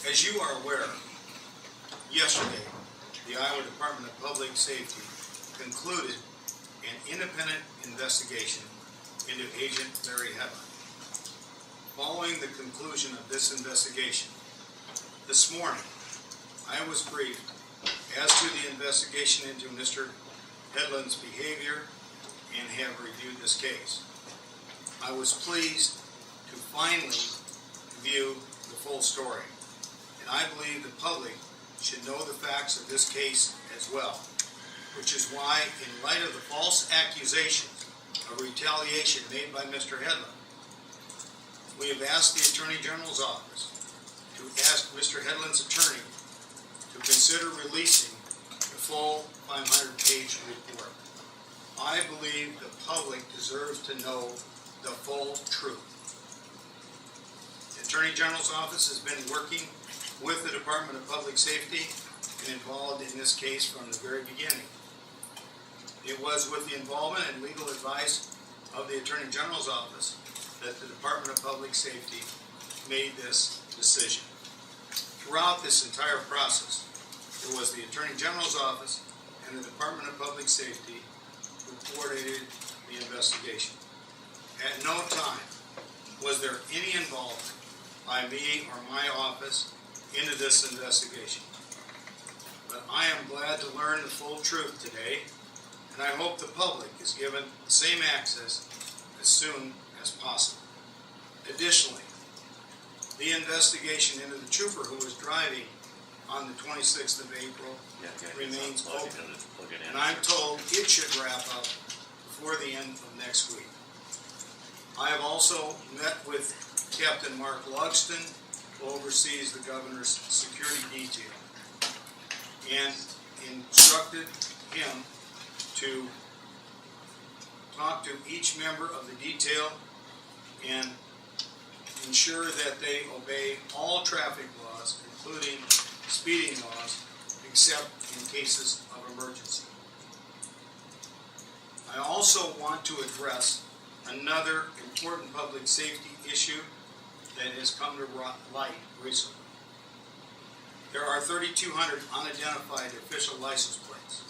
As you are aware, yesterday, the Iowa Department of Public Safety concluded an independent investigation into Agent Larry Hedlund. Following the conclusion of this investigation, this morning, I was briefed as to the investigation into Mr. Hedlund's behavior and have reviewed this case. I was pleased to finally view the full story, and I believe the public should know the facts of this case as well, which is why, in light of the false accusations of retaliation made by Mr. Hedlund, we have asked the Attorney General's office to ask Mr. Hedlund's attorney to consider releasing the full 500-page report. I believe the public deserves to know the full truth. The Attorney General's office has been working with the Department of Public Safety and involved in this case from the very beginning. It was with the involvement and legal advice of the Attorney General's office that the Department of Public Safety made this decision. Throughout this entire process, it was the Attorney General's office and the Department of Public Safety who coordinated the investigation. At no time was there any involvement by me or my office into this investigation. But I am glad to learn the full truth today, and I hope the public is given the same access as soon as possible. Additionally, the investigation into the trooper who was driving on the 26th of April remains open, and I'm told it should wrap up before the end of next week. I have also met with Captain Mark Logston, who oversees the governor's security detail, and instructed him to talk to each member of the detail and ensure that they obey all traffic laws, including speeding laws, except in cases of emergency. I also want to address another important public safety issue that has come to light recently. There are 3,200 unidentified official license plates.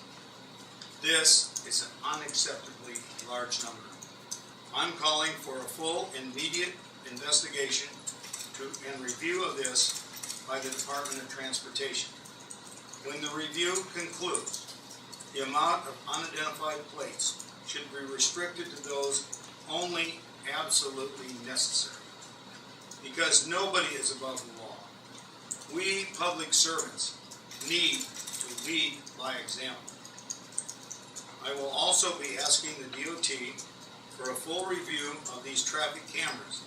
This is an unacceptably large number. I'm calling for a full, immediate investigation and review of this by the Department of Transportation. When the review concludes, the amount of unidentified plates should be restricted to those only absolutely necessary, because nobody is above the law. We public servants need to lead by example. I will also be asking the DOT for a full review of these traffic cameras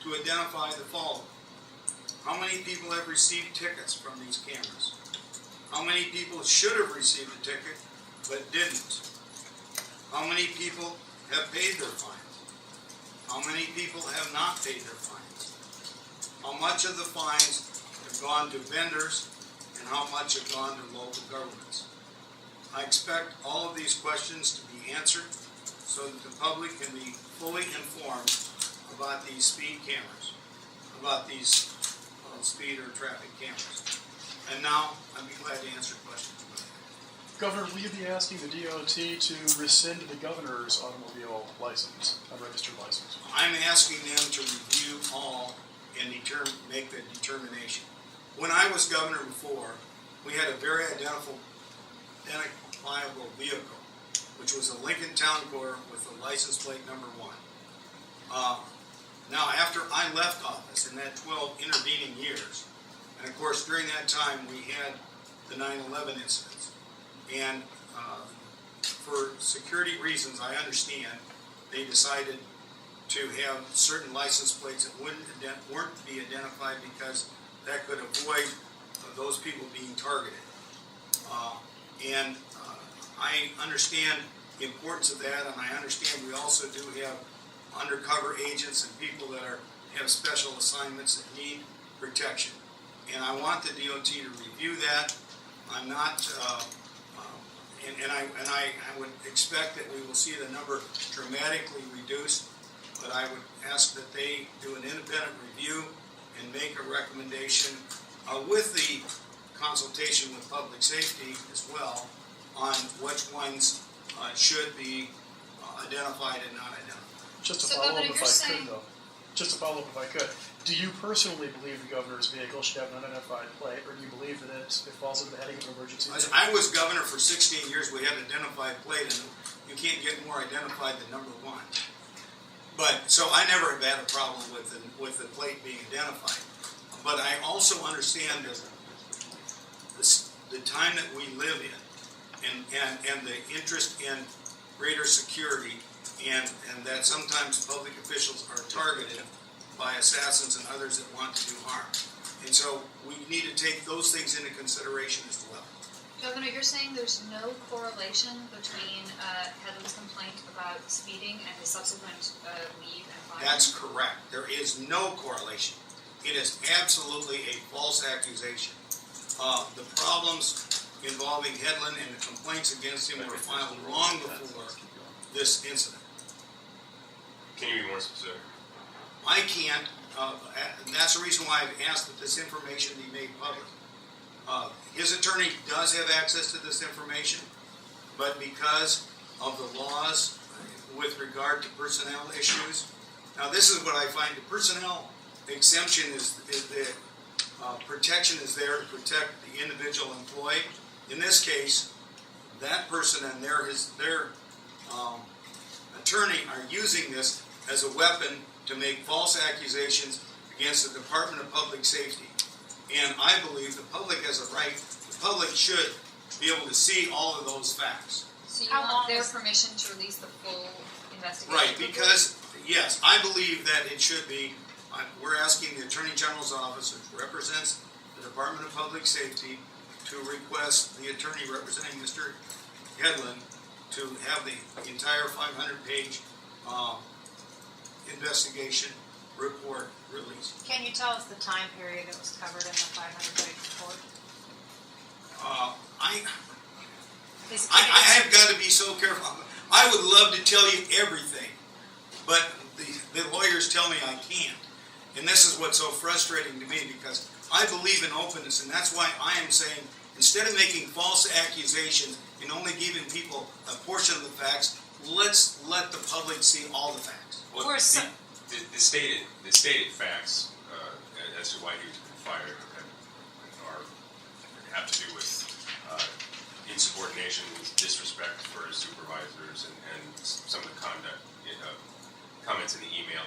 to identify the following. How many people have received tickets from these cameras? How many people should have received a ticket but didn't? How many people have paid their fines? How many people have not paid their fines? How much of the fines have gone to vendors and how much have gone to local governments? I expect all of these questions to be answered so that the public can be fully informed about these speed cameras, about these speed or traffic cameras. And now, I'd be glad to answer questions. Governor, will you be asking the DOT to rescind the governor's automobile license, unregistered license? I'm asking them to review all and make the determination. When I was governor before, we had a very identifiable vehicle, which was a Lincoln Town Car with the license plate number 1. Now, after I left office in that 12 intervening years, and of course during that time we had the 9/11 incidents, and for security reasons, I understand, they decided to have certain license plates that weren't be identified because that could avoid those people being targeted. I understand the importance of that, and I understand we also do have undercover agents and people that have special assignments that need protection. And I want the DOT to review that. I'm not, I would expect that we will see the number dramatically reduced, but I would ask that they do an independent review and make a recommendation with the consultation with public safety as well on which ones should be identified and not identified. Just to So, follow up Governor, if you're I saying- could, though. Just to follow up if I could. Do you personally believe the governor's vehicle should have an unidentified plate, or do you believe that it falls under the heading of an emergency? I was governor for 16 years. We had an identified plate, and you can't get more identified than number one. But so I never have had a problem with the plate being identified. But I also understand that the time that we live in, and the interest in greater security, and that sometimes public officials are targeted by assassins and others that want to do harm. And so we need to take those things into consideration as well. Governor, you're saying there's no correlation between Heather's complaint about speeding and his subsequent leave and firing? That's correct. There is no correlation. It is absolutely a false accusation. The problems involving Hedlund and the complaints against him were filed long before this incident. Can you be more specific? I can't, and that's the reason why I've asked that this information be made public. His attorney does have access to this information, but because of the laws with regard to personnel issues, now this is what I find: the personnel exemption is the protection is there to protect the individual employee. In this case, that person and their attorney are using this as a weapon to make false accusations against the Department of Public Safety. And I believe the public has a right, the public should be able to see all of those facts. So you How want long their is- permission to release the full investigation? Right, because, yes, I believe that it should be, we're asking the Attorney General's office, which represents the Department of Public Safety, to request the attorney representing Mr. Hedlund to have the entire 500-page investigation report released. Can you tell us the time period that was covered in the 500-page report? I have got to be so careful. I would love to tell you everything, but the lawyers tell me I can't. And this is what's so frustrating to me, because I believe in openness, and that's why I am saying, instead of making false accusations and only giving people a portion of the facts, let's let the public see all the facts. Well, Or so- the stated facts as to why he was fired have to do with insubordination, disrespect for his supervisors, and some of the conduct comments in the email.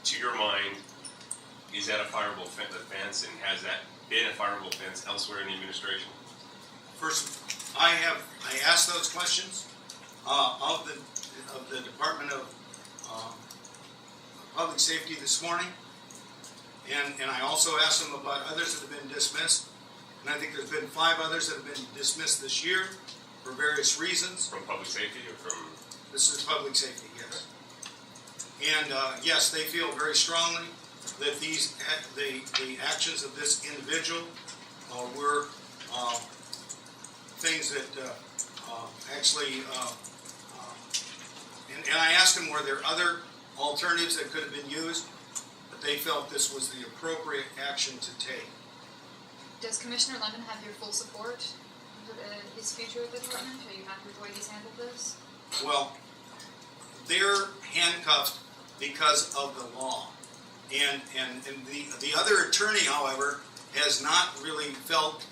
To your mind, is that a fireable offense, and has that been a fireable offense elsewhere in the administration? First, I asked those questions of the Department of Public Safety this morning, and I also asked them about others that have been dismissed, and I think there's been 5 others that have been dismissed this year for various reasons. From public safety or from... This is public safety, yes. And yes, they feel very strongly that the actions of this individual were things that actually, and I asked them, were there other alternatives that could have been used, but they felt this was the appropriate action to take. Does Commissioner Lemon have your full support for his future at the department? Are you happy with the way he's handled this? Well, they're handcuffed because of the law. And the other attorney, however, has not really felt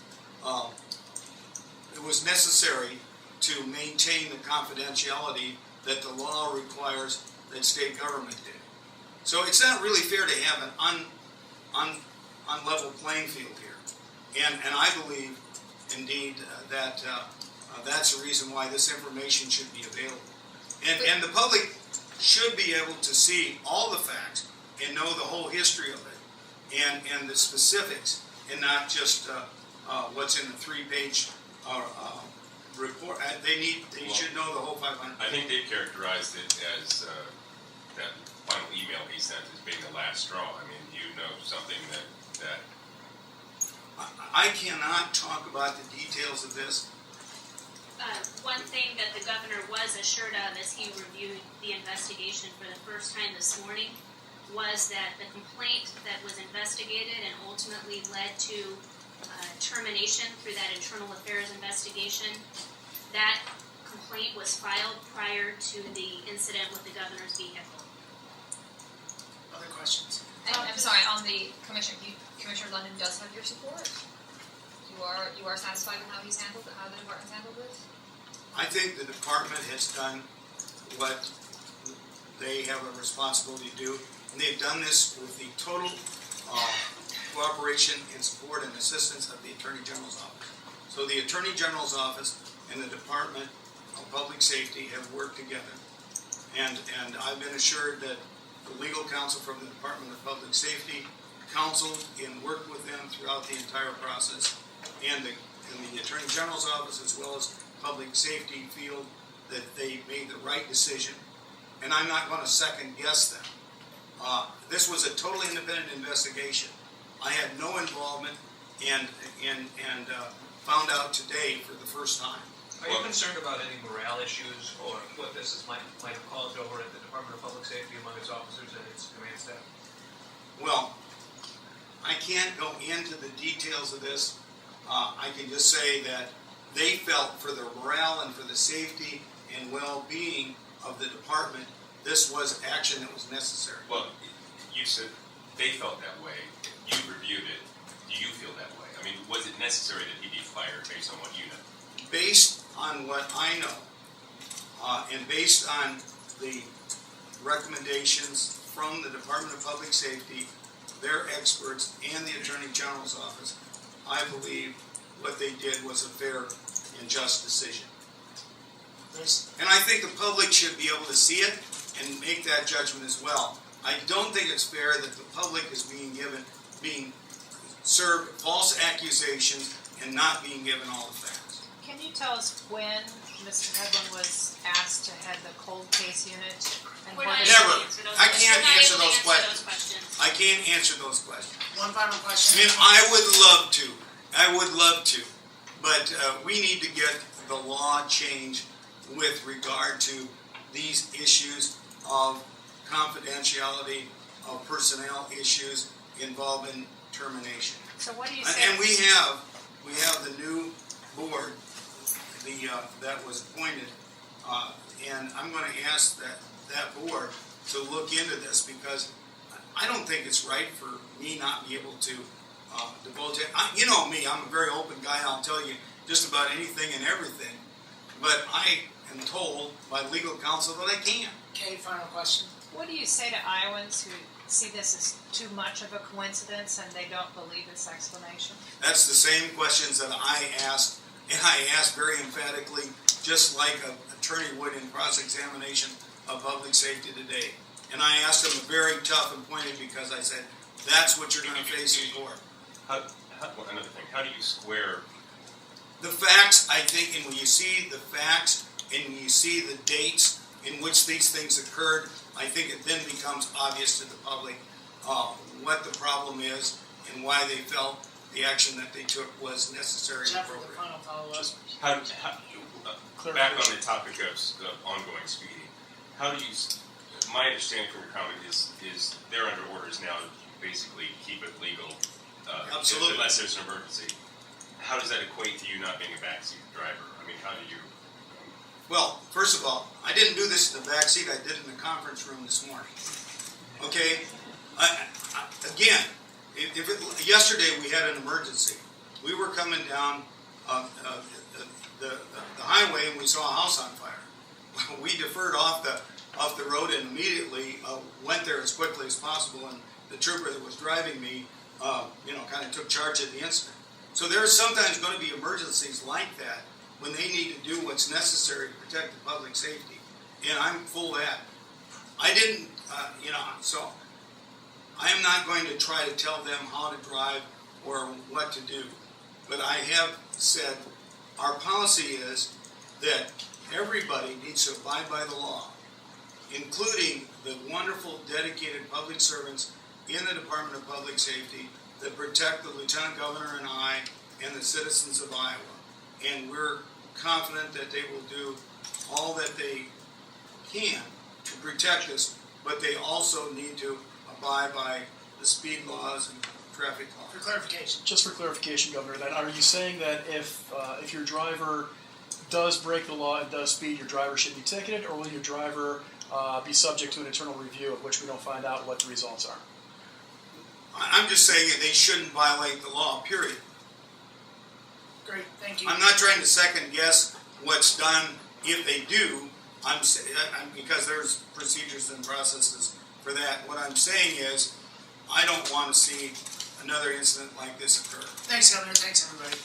it was necessary to maintain the confidentiality that the law requires that state government did. So it's not really fair to have an unlevel playing field here. And I believe, indeed, that that's the reason why this information should be available. And the public should be able to see all the facts and know the whole history of it and the specifics, and not just what's in the 3-page report. They should know the whole 500. I think they characterized it as that final email he sent as being the last straw. I mean, do you know something that I cannot talk about the details of this. One thing that the governor was assured of as he reviewed the investigation for the first time this morning was that the complaint that was investigated and ultimately led to termination through that internal affairs investigation, that complaint was filed prior to the incident with the governor's vehicle. Other questions? I'm sorry, on the Commissioner London does have your support? You are satisfied with how he's handled it, how the department's handled this? I think the department has done what they have a responsibility to do, and they've done this with the total cooperation and support and assistance of the Attorney General's office. So the Attorney General's office and the Department of Public Safety have worked together, and I've been assured that the legal counsel from the Department of Public Safety counseled and worked with them throughout the entire process, and the Attorney General's office as well as Public Safety feel that they made the right decision, and I'm not going to second guess them. This was a totally independent investigation. I had no involvement and found out today for the first time. Are you concerned about any morale issues or what this might have caused over at the Department of Public Safety among its officers and its command staff? Well, I can't go into the details of this. I can just say that they felt for the morale and for the safety and well-being of the department, this was action that was necessary. Well, you said they felt that way. You reviewed it. Do you feel that way? I mean, was it necessary that he be fired based on what you know? Based on what I know, and based on the recommendations from the Department of Public Safety, their experts, and the Attorney General's office, I believe what they did was a fair and just decision. And I think the public should be able to see it and make that judgment as well. I don't think it's fair that the public is being served false accusations and not being given all the facts. Can you tell us when Mr. Hedlund was asked to head the cold case unit? And We're what not is- Never. able to answer those I questions. can't We're not answer able to those answer questions. I can't answer those questions. One final I question. mean, I would love to, but we need to get the law changed with regard to these issues of confidentiality, of personnel issues involving termination. So what do you say? And we have the new board, that was appointed, and I'm going to ask that board to look into this, because I don't think it's right for me not be able to divulge it. You know me, I'm a very open guy. I'll tell you just about anything and everything, but I am told by legal counsel that I can't. Okay, final question. What do you say to Iowans who see this as too much of a coincidence and they don't believe this explanation? That's the same questions that I asked, and I asked very emphatically, just like an attorney would in cross-examination of public safety today. And I asked them very tough and pointed, because I said, that's what you're going to face in court. Another thing, how do you square? The facts, I think, and when you see the facts and when you see the dates in which these things occurred, I think it then becomes obvious to the public what the problem is and why they felt the action that they took was necessary and Jeff, for the appropriate. final follow-up. Back on the topic of ongoing speeding, how do you? My understanding from your comment is they're under orders now to basically keep it legal, Absolutely. unless there's an emergency. How does that equate to you not being a backseat driver? I mean, how do you? Well, first of all, I didn't do this in the back seat. I did it in the conference room this morning. Okay? Again, yesterday we had an emergency. We were coming down the highway and we saw a house on fire. We deferred off the road and immediately went there as quickly as possible. And the trooper that was driving me, kind of took charge of the incident. So there are sometimes going to be emergencies like that when they need to do what's necessary to protect the public safety. And I'm full of that. I didn't, so I am not going to try to tell them how to drive or what to do. But I have said our policy is that everybody needs to abide by the law, including the wonderful, dedicated public servants in the Department of Public Safety that protect the Lieutenant Governor and I and the citizens of Iowa. And we're confident that they will do all that they can to protect us, but they also need to abide by the speed laws and traffic For laws. clarification, Just for clarification, Governor, then are you saying that if your driver does break the law and does speed, your driver should be ticketed, or will your driver be subject to an internal review of which we don't find out what the results are? I'm just saying that they shouldn't violate the law, period. great, thank you. I'm not trying to second guess what's done if they do. Because there's procedures and processes for that. What I'm saying is, I don't want to see another incident like this occur. Thanks, Governor, thanks, everybody.